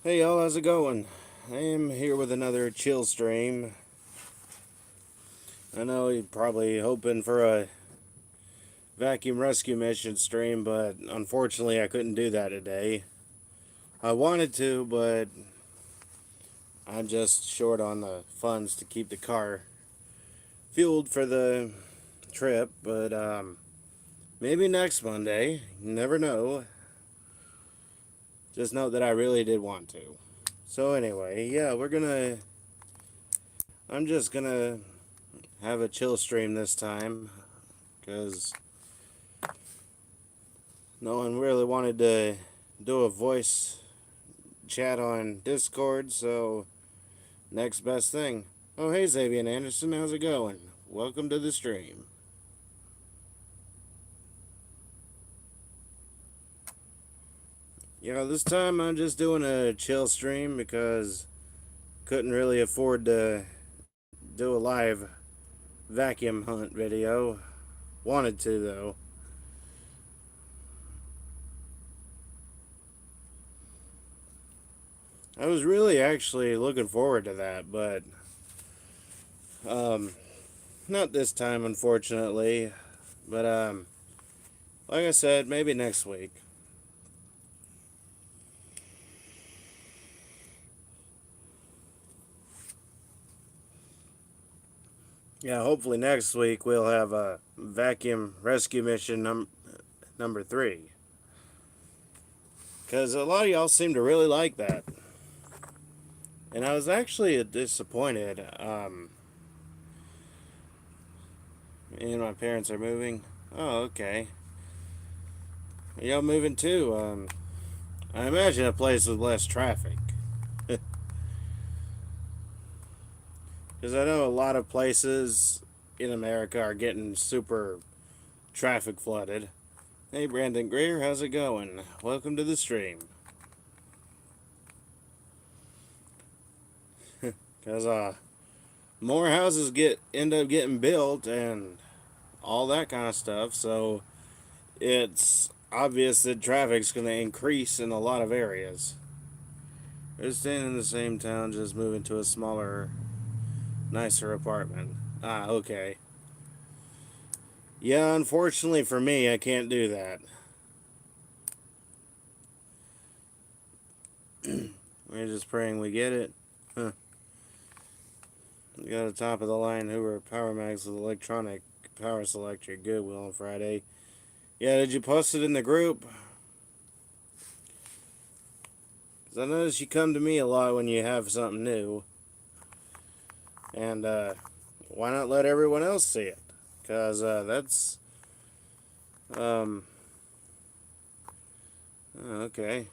Hey y'all, how's it going? I am here with another chill stream. I know you're probably hoping for a vacuum rescue mission stream, but unfortunately I couldn't do that today. I wanted to, but I'm just short on the funds to keep the car fueled for the trip, but maybe next Monday. You never know. Just note that I really did want to. So anyway, yeah, I'm just gonna have a chill stream this time, because no one really wanted to do a voice chat on Discord, so next best thing. Oh, hey, Xavier Anderson, how's it going? Welcome to the stream. This time I'm just doing a chill stream because couldn't really afford to do a live vacuum hunt video. Wanted to, though. I was really actually looking forward to that, but um, not this time, unfortunately. But like I said, maybe next week. Yeah, hopefully next week we'll have a vacuum rescue mission number 3. Because a lot of y'all seem to really like that. And I was actually disappointed. Me and my parents are moving. Oh, okay. Y'all moving too? I imagine a place with less traffic. Because I know a lot of places in America are getting super traffic flooded. Hey, Brandon Greer, how's it going? Welcome to the stream. Because more houses end up getting built and all that kind of stuff, so it's obvious that traffic's going to increase in a lot of areas. They're staying in the same town, just moving to a smaller, nicer apartment. Ah, okay. Yeah, unfortunately for me, I can't do that. We're just praying we get it. Huh. We got a top of the line Hoover Power Max with electronic power selector Goodwill on Friday. Yeah, did you post it in the group? Because I notice you come to me a lot when you have something new. And why not let everyone else see it? Because that's... Um, okay.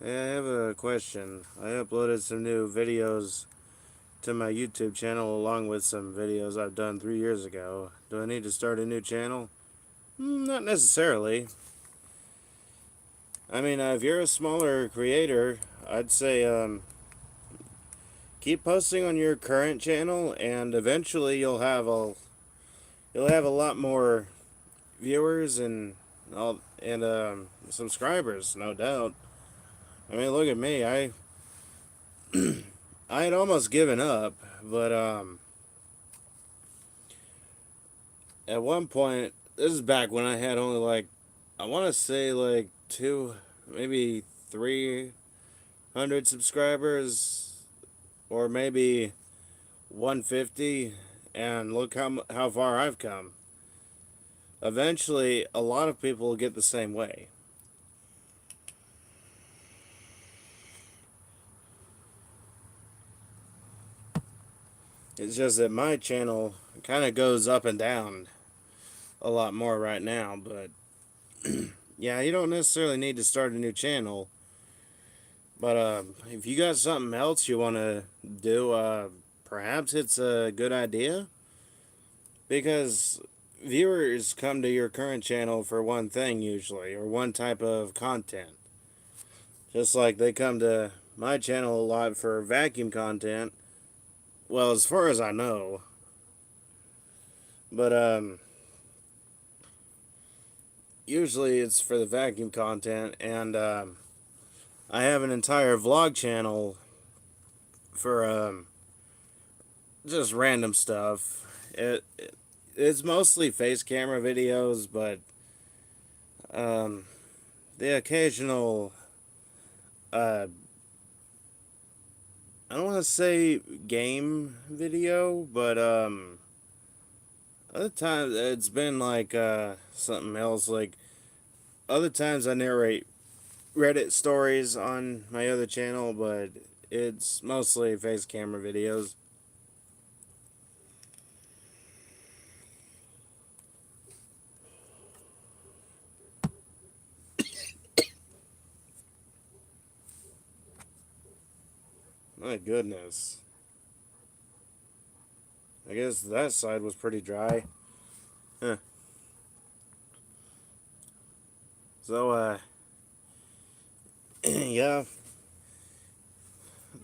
Hey, I have a question. I uploaded some new videos to my YouTube channel along with some videos I've done 3 years ago. Do I need to start a new channel? Not necessarily. I mean, if you're a smaller creator, I'd say keep posting on your current channel, and eventually you'll have a lot more viewers and subscribers, no doubt. I mean, look at me. I had almost given up, but at one point, this is back when I had only like, I want to say like maybe 300 subscribers, or maybe 150, and look how far I've come. Eventually, a lot of people will get the same way. It's just that my channel kind of goes up and down a lot more right now, but yeah, you don't necessarily need to start a new channel. But if you got something else you want to do, perhaps it's a good idea. Because viewers come to your current channel for one thing usually, or one type of content. Just like they come to my channel a lot for vacuum content. Well, as far as I know. But usually it's for the vacuum content, and I have an entire vlog channel for just random stuff. It's mostly face camera videos, but um, the occasional I don't want to say game video, but other times it's been like something else. Like other times I narrate Reddit stories on my other channel, but it's mostly face camera videos. My goodness. I guess that side was pretty dry. Huh. So, yeah,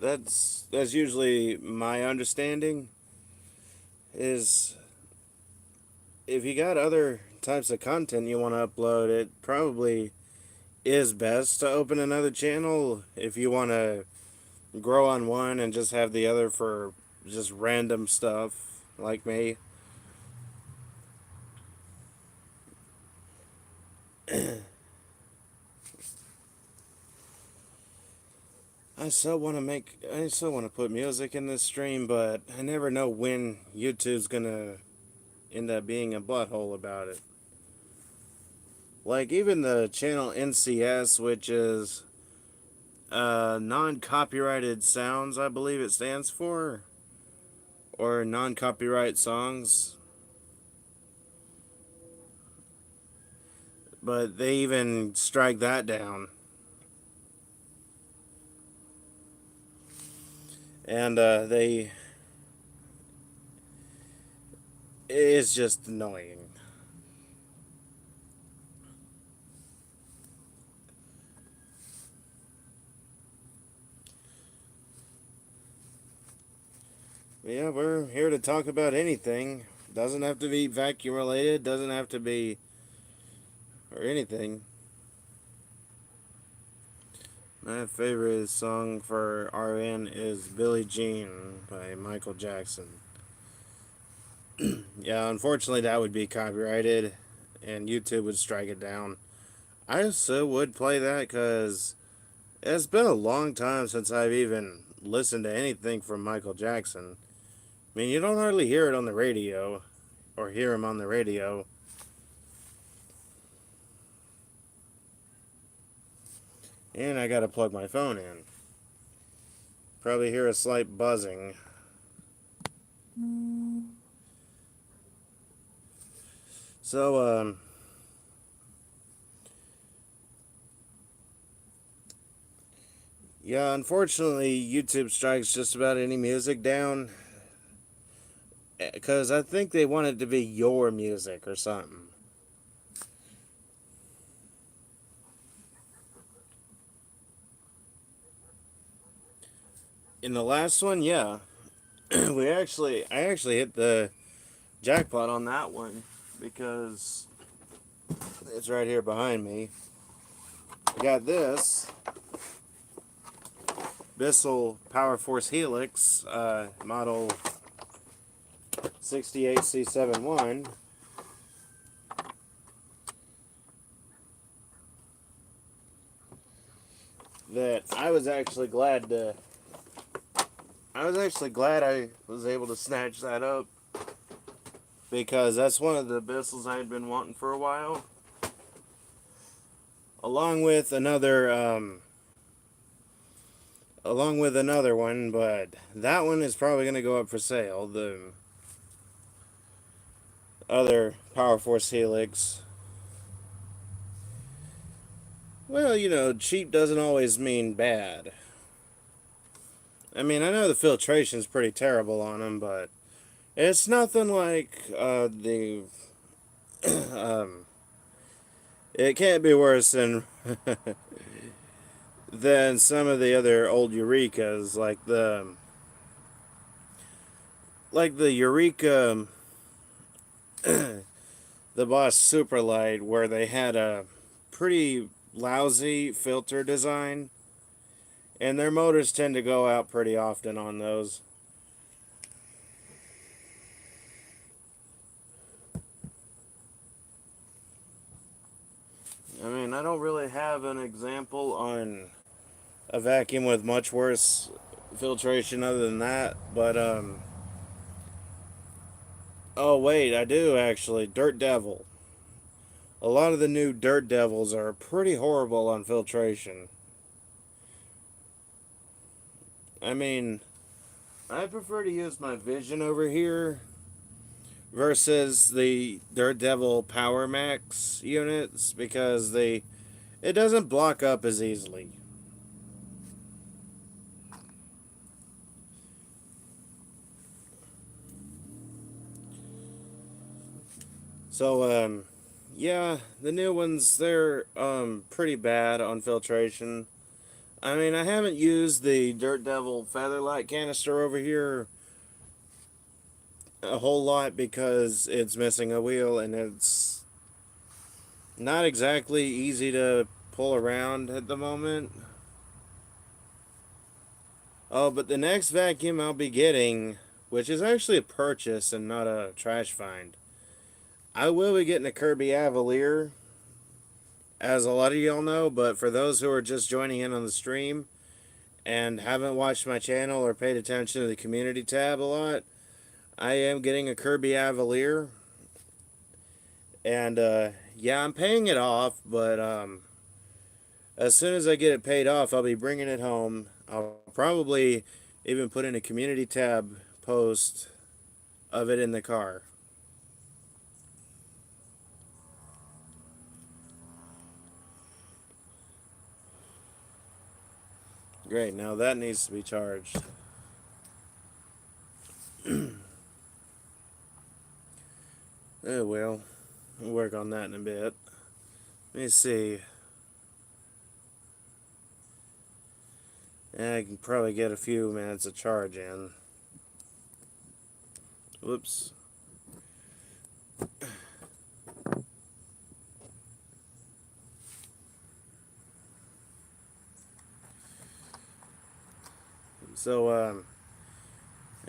that's usually my understanding. Is if you got other types of content you want to upload, it probably is best to open another channel if you want to grow on one and just have the other for just random stuff like me. I still want to put music in this stream, but I never know when YouTube's gonna end up being a butthole about it. Like even the channel NCS, which is non-copyrighted sounds, I believe it stands for, or non-copyright songs. But they even strike that down. And it's just annoying. Yeah, we're here to talk about anything. Doesn't have to be vacuum related, doesn't have to be or anything. My favorite song for RN is Billie Jean by Michael Jackson. Yeah, unfortunately that would be copyrighted and YouTube would strike it down. I still would play that because it's been a long time since I've even listened to anything from Michael Jackson. I mean, you don't hardly hear it on the radio or hear him on the radio. And I gotta plug my phone in. Probably hear a slight buzzing. So, yeah, unfortunately, YouTube strikes just about any music down. Because I think they want it to be your music or something. In the last one, yeah. I actually hit the jackpot on that one because it's right here behind me. I got this Bissell Power Force Helix model 68C71 that I was actually glad I was able to snatch that up because that's one of the Bissells I had been wanting for a while. Along with another one, but that one is probably going to go up for sale. The other Power Force Helix. Well, cheap doesn't always mean bad. I mean, I know the filtration's pretty terrible on them, but it's nothing like the. It can't be worse than than some of the other old Eurekas, like the Eureka, the Boss Superlight, where they had a pretty lousy filter design. And their motors tend to go out pretty often on those. I mean, I don't really have an example on a vacuum with much worse filtration other than that, but oh wait, I do actually. Dirt Devil. A lot of the new Dirt Devils are pretty horrible on filtration. I mean, I prefer to use my Vision over here versus the Dirt Devil Power Max units because it doesn't block up as easily. So yeah, the new ones they're pretty bad on filtration. I mean, I haven't used the Dirt Devil Featherlight canister over here a whole lot because it's missing a wheel and it's not exactly easy to pull around at the moment. Oh, but the next vacuum I'll be getting, which is actually a purchase and not a trash find, I will be getting a Kirby Avalier, as a lot of y'all know, but for those who are just joining in on the stream and haven't watched my channel or paid attention to the community tab a lot, I am getting a Kirby Avalier. And yeah, I'm paying it off, but as soon as I get it paid off, I'll be bringing it home. I'll probably even put in a community tab post of it in the car. Great, now that needs to be charged. Oh well, we'll work on that in a bit. Let me see. I can probably get a few minutes of charge in. Whoops. So,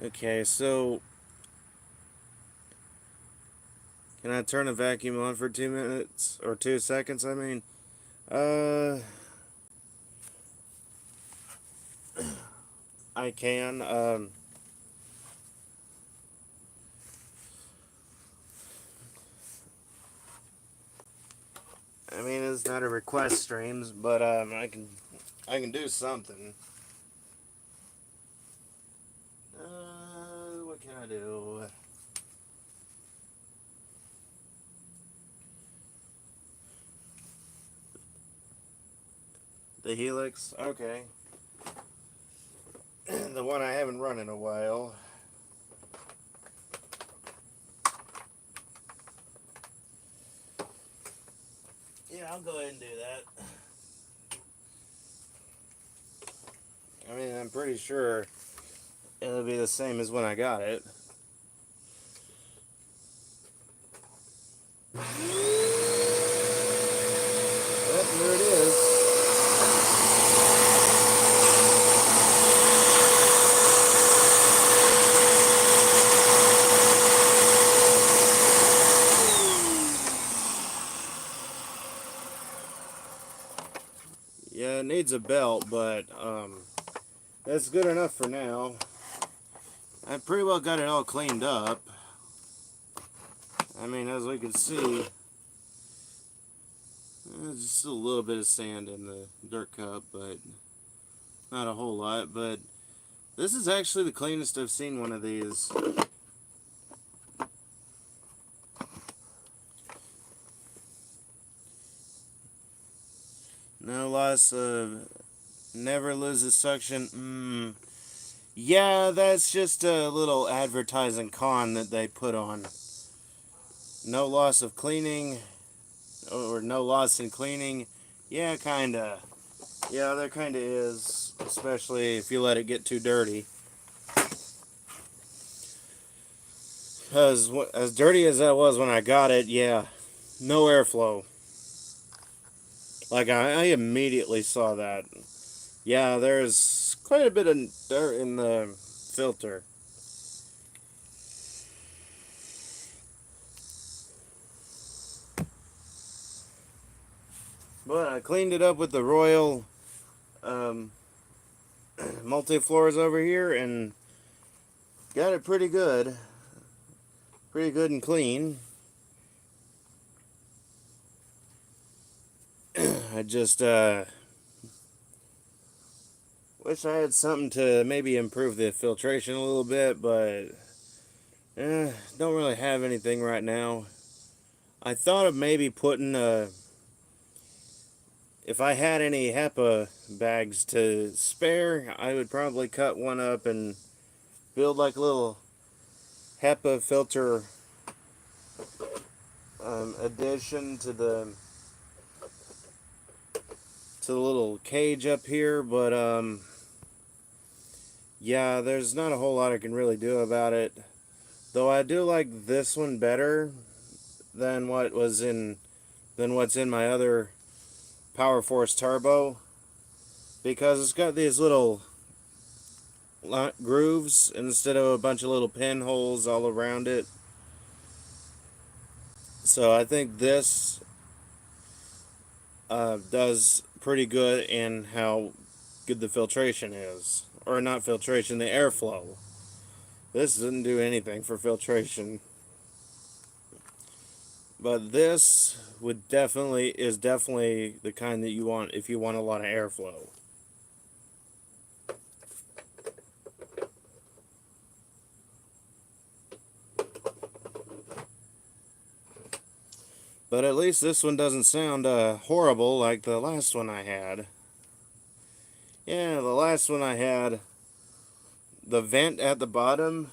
okay, so can I turn the vacuum on for 2 minutes or 2 seconds? I mean, I can. I mean, it's not a request streams, but I can do something. What can I do? The Helix, okay. The one I haven't run in a while. Yeah, I'll go ahead and do that. I mean, I'm pretty sure it'll be the same as when I got it. Yep, there it is. Yeah, it needs a belt, but that's good enough for now. I pretty well got it all cleaned up. I mean, as we can see, there's just a little bit of sand in the dirt cup, but not a whole lot. But this is actually the cleanest I've seen one of these. No loss of... Never loses suction. Yeah, that's just a little advertising con that they put on. No loss of cleaning, or no loss in cleaning. Yeah, kinda. Yeah, there kinda is, especially if you let it get too dirty. Because as dirty as that was when I got it, yeah, no airflow. Like, I immediately saw that. Yeah, there's quite a bit of dirt in the filter. But I cleaned it up with the Royal um, multi-floors over here and got it pretty good. Pretty good and clean. I just wish I had something to maybe improve the filtration a little bit, but don't really have anything right now. I thought of maybe putting if I had any HEPA bags to spare, I would probably cut one up and build like a little HEPA filter addition to the little cage up here, but yeah, there's not a whole lot I can really do about it. Though I do like this one better than what's in my other Power Force Turbo, because it's got these little grooves instead of a bunch of little pinholes all around it. So I think this does pretty good in how good the filtration is. Or not filtration, the airflow. This doesn't do anything for filtration. But this is definitely the kind that you want if you want a lot of airflow. But at least this one doesn't sound horrible like the last one I had. Yeah, the last one I had, the vent at the bottom,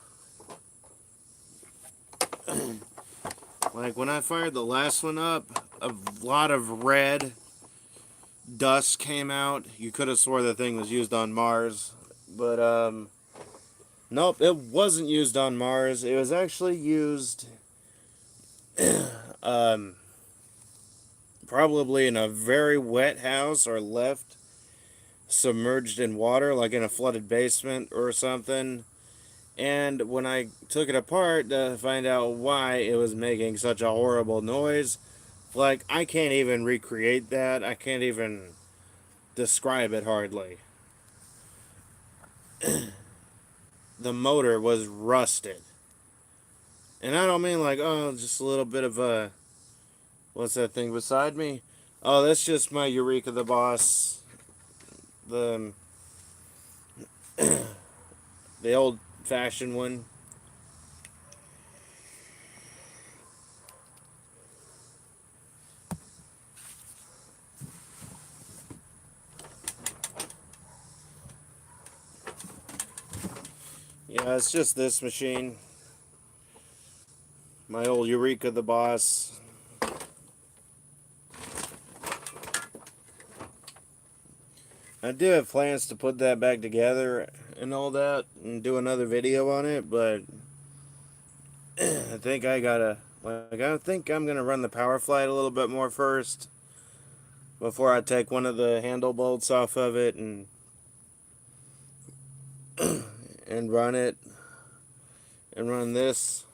like when I fired the last one up, a lot of red dust came out. You could have swore the thing was used on Mars, but nope, it wasn't used on Mars. It was actually used probably in a very wet house or left submerged in water, like in a flooded basement or something. And when I took it apart to find out why it was making such a horrible noise, like, I can't even recreate that. I can't even describe it hardly. The motor was rusted. And I don't mean like, oh, just a little bit of a... What's that thing beside me? Oh, that's just my Eureka the Boss. The old-fashioned one. Yeah, it's just this machine. My old Eureka the Boss. I do have plans to put that back together and all that and do another video on it, but I think I think I'm gonna run the power flight a little bit more first before I take one of the handle bolts off of it and run it and run this.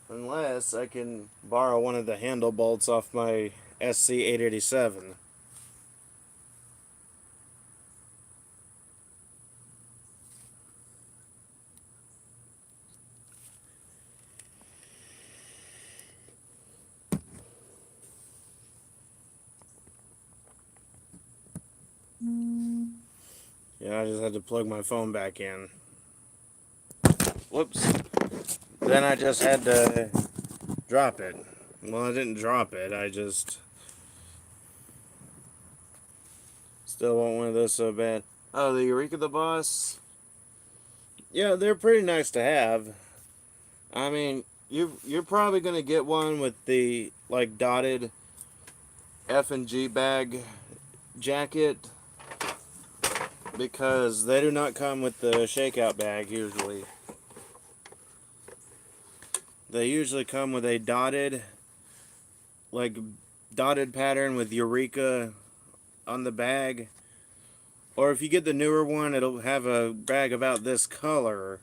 Unless I can borrow one of the handle bolts off my SC887. Yeah, I just had to plug my phone back in. Whoops. Then I just had to drop it. Well, I didn't drop it, I just still want one of those so bad. Oh, the Eureka the Boss? Yeah, they're pretty nice to have. I mean, you're probably gonna get one with the like dotted F and G bag jacket, because they do not come with the shakeout bag usually. They usually come with a dotted, like, dotted pattern with Eureka on the bag. Or if you get the newer one, it'll have a bag about this color,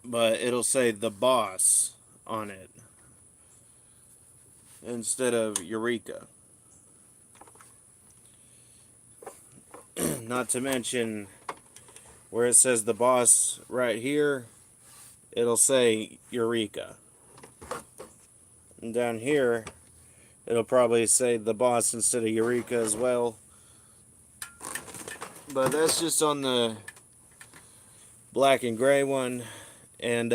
but it'll say the boss on it instead of Eureka. Not to mention where it says the boss right here, it'll say Eureka. And down here, it'll probably say the boss instead of Eureka as well. But that's just on the black and gray one. And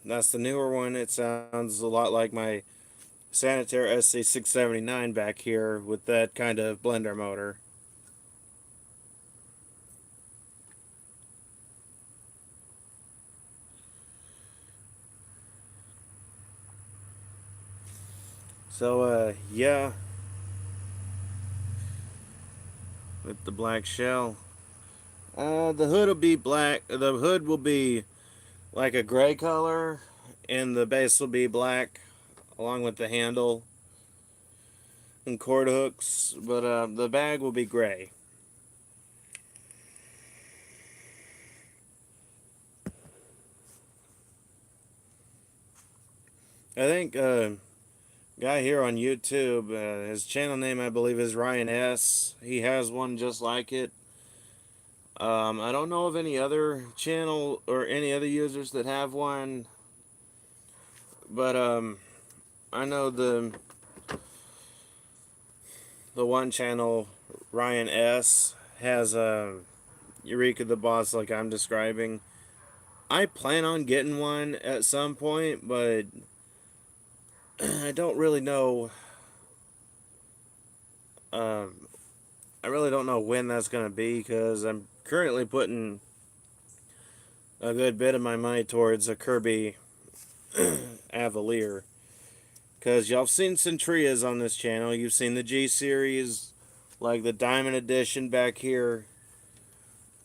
that's the newer one. It sounds a lot like my Sanitaire SC679 back here with that kind of blender motor. So, yeah, with the black shell. The hood will be black. The hood will be like a gray color, and the base will be black, along with the handle and cord hooks. But the bag will be gray. I think guy here on YouTube, his channel name I believe is Ryan S. He has one just like it. I don't know of any other channel or any other users that have one, but I know the one channel, Ryan S, has Eureka the Boss like I'm describing. I plan on getting one at some point, but I don't really know. I really don't know when that's going to be because I'm currently putting a good bit of my money towards a Kirby Avalier. Because y'all have seen Centrias on this channel. You've seen the G series, like the Diamond Edition back here.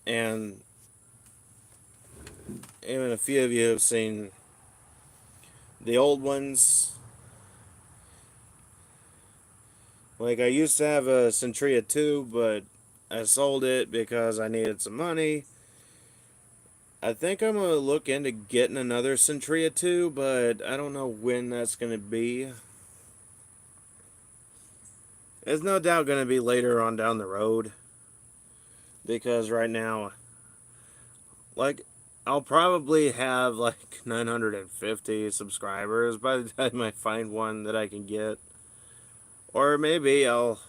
And even a few of you have seen the old ones. Like, I used to have a Centria 2, but I sold it because I needed some money. I think I'm going to look into getting another Centria 2, but I don't know when that's going to be. It's no doubt going to be later on down the road. Because right now, like, I'll probably have like 950 subscribers by the time I find one that I can get. Or maybe I'll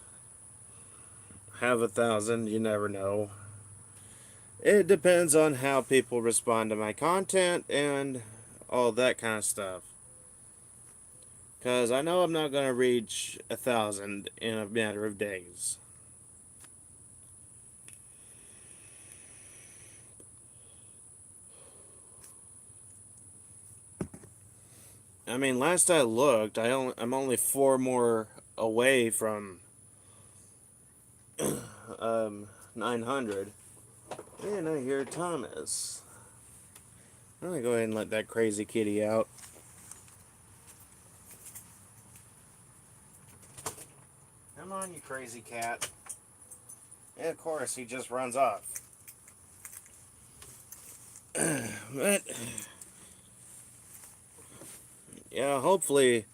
have 1,000, you never know. It depends on how people respond to my content and all that kind of stuff. Because I know I'm not going to reach 1,000 in a matter of days. I mean, last I looked, I'm only 4 more away from 900. And I hear Thomas. I'm gonna go ahead and let that crazy kitty out. Come on, you crazy cat. And of course, he just runs off. But yeah, hopefully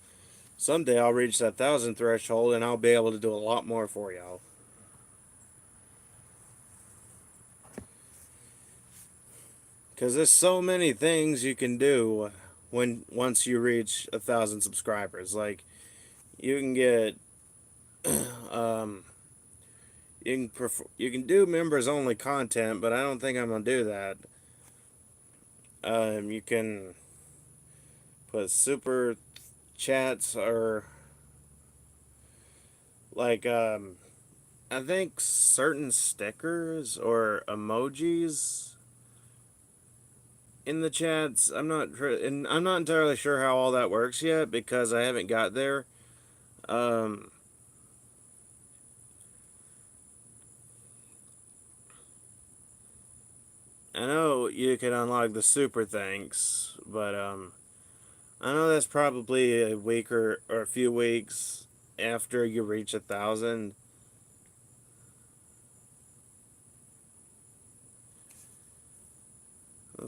someday I'll reach that 1,000 threshold and I'll be able to do a lot more for y'all. Because there's so many things you can do once you reach 1,000 subscribers. Like, you can get you can do members only content, but I don't think I'm gonna do that. You can put super chats or like I think certain stickers or emojis in the chats. I'm not entirely sure how all that works yet because I haven't got there. I know you can unlock the super thanks, but I know that's probably a week or a few weeks after you reach 1,000.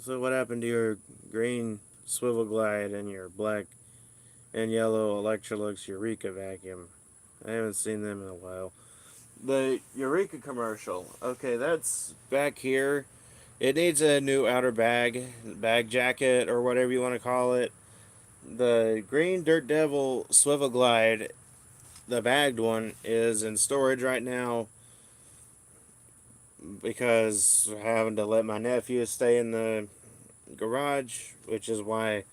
So what happened to your green swivel glide and your black and yellow Electrolux Eureka vacuum? I haven't seen them in a while. The Eureka commercial. Okay, that's back here. It needs a new outer bag jacket, or whatever you want to call it. The green Dirt Devil Swivel Glide, the bagged one, is in storage right now because we're having to let my nephew stay in the garage, which is why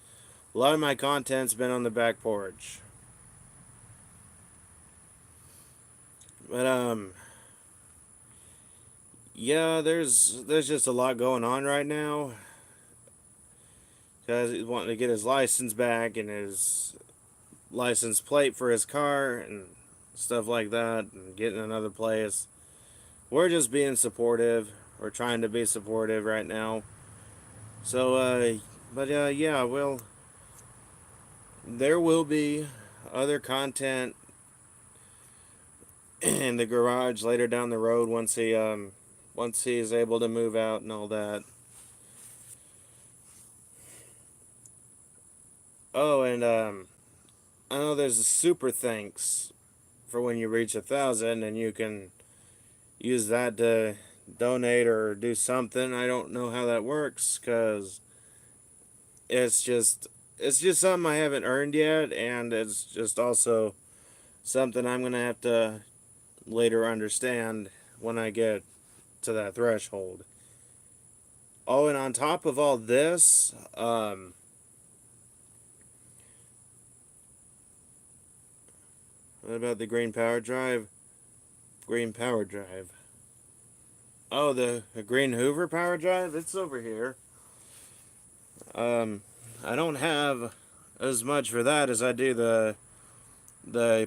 a lot of my content's been on the back porch. But yeah, there's just a lot going on right now because he's wanting to get his license back and his license plate for his car and stuff like that, and getting another place. We're just being supportive. We're trying to be supportive right now. So, yeah, well, there will be other content in the garage later down the road once he is able to move out and all that. Oh, and I know there's a super thanks for when you reach 1,000, and you can use that to donate or do something. I don't know how that works because it's just something I haven't earned yet, and it's just also something I'm gonna have to later understand when I get to that threshold. Oh, and on top of all this, what about the green power drive? Green power drive. Oh, the green Hoover power drive? It's over here. Um, I don't have as much for that as I do the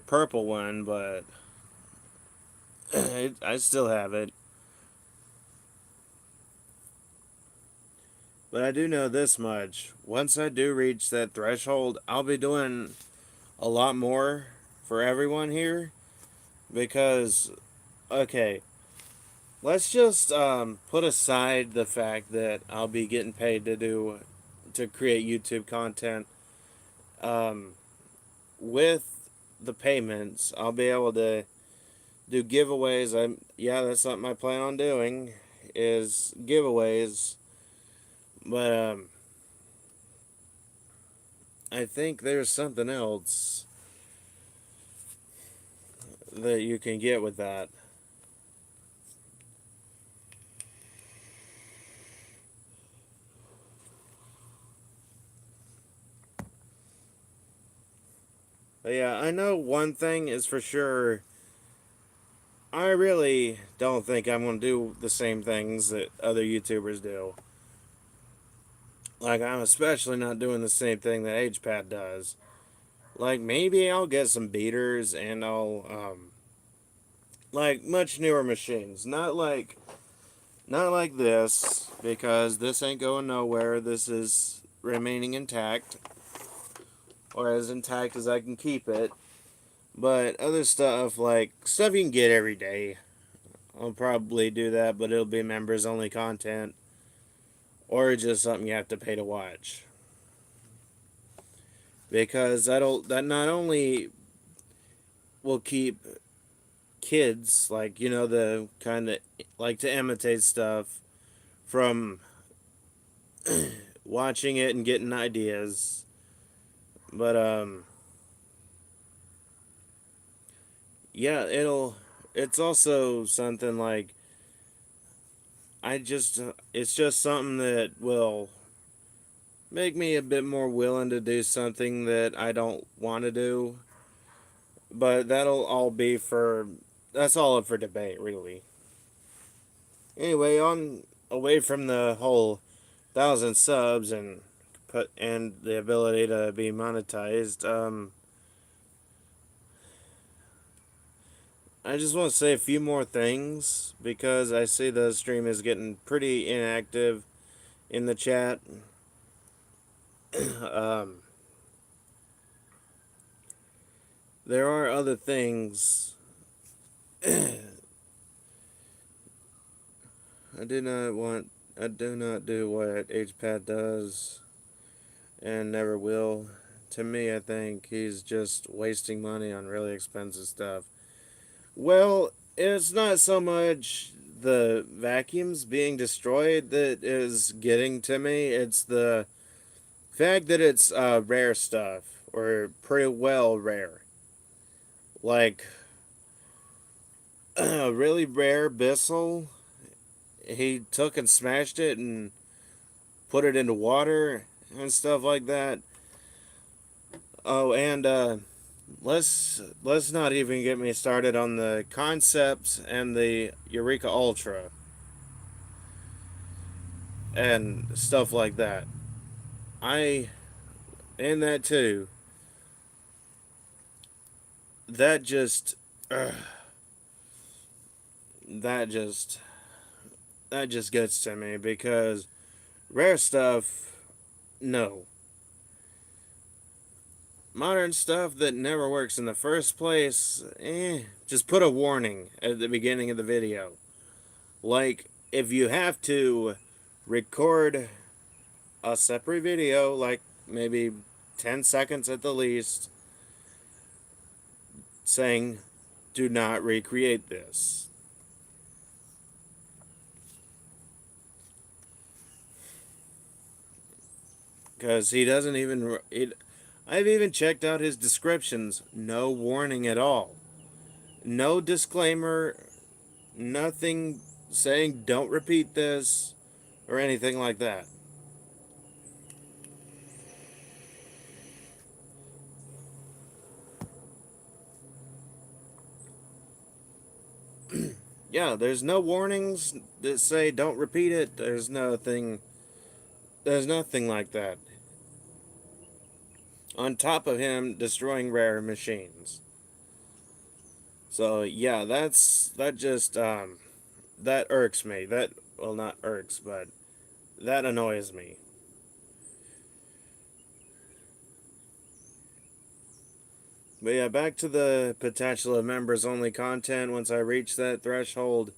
purple one, but I still have it. But I do know this much. Once I do reach that threshold, I'll be doing a lot more for everyone here because, okay, let's just put aside the fact that I'll be getting paid to create YouTube content. Um, with the payments, I'll be able to do giveaways. That's something I plan on doing is giveaways. But I think there's something else that you can get with that. But yeah, I know one thing is for sure. I really don't think I'm going to do the same things that other YouTubers do. Like, I'm especially not doing the same thing that HPAD does. Like, maybe I'll get some beaters and like, much newer machines. Not like this, because this ain't going nowhere. This is remaining intact, or as intact as I can keep it. But other stuff, like stuff you can get every day, I'll probably do that, but it'll be members only content, or just something you have to pay to watch. Because that not only will keep kids, like, the kind of like to imitate stuff, from watching it and getting ideas, but yeah, it's also something like it's just something that will make me a bit more willing to do something that I don't want to do. But that's all up for debate, really. Anyway, on away from the whole 1,000 subs and the ability to be monetized. I just want to say a few more things because I see the stream is getting pretty inactive in the chat. um, there are other things. I do not want. I do not do what HPAD does, and never will. To me, I think he's just wasting money on really expensive stuff. Well, it's not so much the vacuums being destroyed that is getting to me. It's the fact that it's rare stuff, or pretty well rare. Like a really rare Bissell, he took and smashed it and put it into water and stuff like that. Oh, and let's not even get me started on the concepts and the Eureka Ultra and stuff like that. I and that too. That just uh, that just that just gets to me because rare stuff, no. Modern stuff that never works in the first place, just put a warning at the beginning of the video. Like, if you have to record a separate video, like maybe 10 seconds at the least, saying, do not recreate this. Because he doesn't even. I've even checked out his descriptions. No warning at all. No disclaimer. Nothing saying don't repeat this or anything like that. Yeah, there's no warnings that say don't repeat it. There's nothing. There's nothing like that. On top of him destroying rare machines. So yeah, that just that irks me. That, well, not irks, but that annoys me. But yeah, back to the potential of members only content. Once I reach that threshold,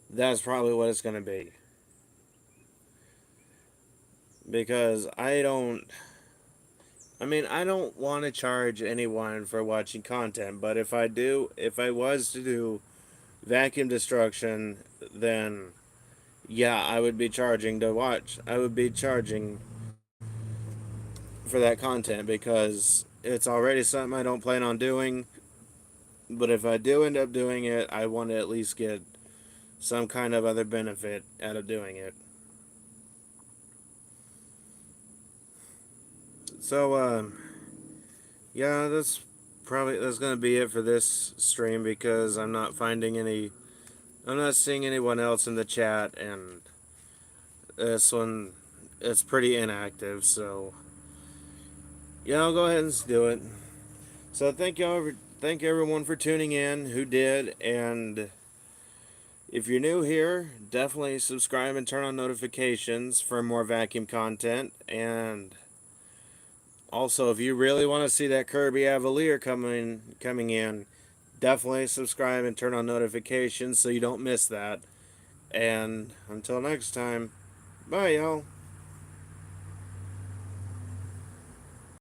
that's probably what it's gonna be. Because I don't want to charge anyone for watching content, but if I was to do vacuum destruction, then yeah, I would be charging to watch. I would be charging for that content because it's already something I don't plan on doing. But if I do end up doing it, I want to at least get some kind of other benefit out of doing it. So, yeah, that's gonna be it for this stream because I'm not seeing anyone else in the chat, and this one, it's pretty inactive. So, yeah, I'll go ahead and do it. So thank everyone for tuning in who did, and if you're new here, definitely subscribe and turn on notifications for more vacuum content. And also, if you really want to see that Kirby Avalier coming in, definitely subscribe and turn on notifications so you don't miss that. And until next time, bye y'all.